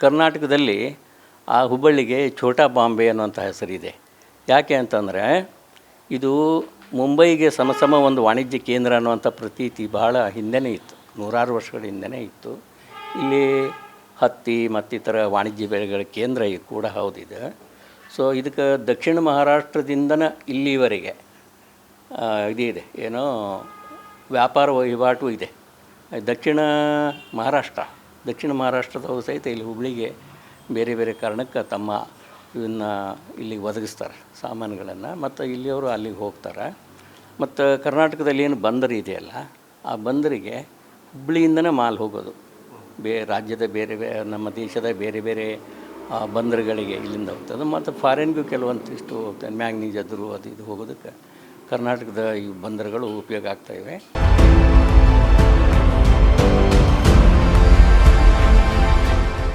ಕರ್ನಾಟಕದಲ್ಲಿ ಆ ಹುಬ್ಬಳ್ಳಿಗೆ ಛೋಟಾ ಬಾಂಬೆ ಅನ್ನುವಂಥ ಹೆಸರಿದೆ. ಯಾಕೆ ಅಂತಂದರೆ ಇದು ಮುಂಬೈಗೆ ಸಮ ಒಂದು ವಾಣಿಜ್ಯ ಕೇಂದ್ರ ಅನ್ನುವಂಥ ಪ್ರತೀತಿ ಭಾಳ ಹಿಂದೆಯೇ ಇತ್ತು, ನೂರಾರು ವರ್ಷಗಳ ಹಿಂದೆಯೇ ಇತ್ತು. ಇಲ್ಲಿ ಹತ್ತಿ ಮತ್ತಿತರ ವಾಣಿಜ್ಯ ಬೆಳೆಗಳ ಕೇಂದ್ರ ಕೂಡ ಹೌದಿದೆ. ಸೊ ಇದಕ್ಕೆ ದಕ್ಷಿಣ ಮಹಾರಾಷ್ಟ್ರದಿಂದನೇ ಇಲ್ಲಿವರೆಗೆ ಇದೆ ಏನೋ ವ್ಯಾಪಾರ ವಹಿವಾಟು ಇದೆ. ದಕ್ಷಿಣ ಮಹಾರಾಷ್ಟ್ರದವರು ಸಹಿತ ಇಲ್ಲಿ ಹುಬ್ಬಳ್ಳಿಗೆ ಬೇರೆ ಬೇರೆ ಕಾರಣಕ್ಕೆ ತಮ್ಮ ಇವನ್ನ ಇಲ್ಲಿಗೆ ಒದಗಿಸ್ತಾರೆ ಸಾಮಾನುಗಳನ್ನು, ಮತ್ತು ಇಲ್ಲಿಯವರು ಅಲ್ಲಿಗೆ ಹೋಗ್ತಾರೆ. ಮತ್ತು ಕರ್ನಾಟಕದಲ್ಲಿ ಏನು ಬಂದರು ಇದೆಯಲ್ಲ, ಆ ಬಂದರಿಗೆ ಹುಬ್ಬಳ್ಳಿಯಿಂದನೇ ಮಾಲ್ ಹೋಗೋದು. ರಾಜ್ಯದ ಬೇರೆ ನಮ್ಮ ದೇಶದ ಬೇರೆ ಬೇರೆ ಬಂದರುಗಳಿಗೆ ಇಲ್ಲಿಂದ ಹೋಗ್ತದೆ. ಮತ್ತು ಫಾರಿನ್ಗೂ ಕೆಲವೊಂದಿಷ್ಟು ಹೋಗ್ತದೆ, ಮ್ಯಾಂಗ್ನೀಸ್ ಅದ್ರು ಅದು ಇದು ಹೋಗೋದಕ್ಕೆ ಕರ್ನಾಟಕದ ಈ ಬಂದರುಗಳು ಉಪಯೋಗ ಆಗ್ತಾಯಿವೆ.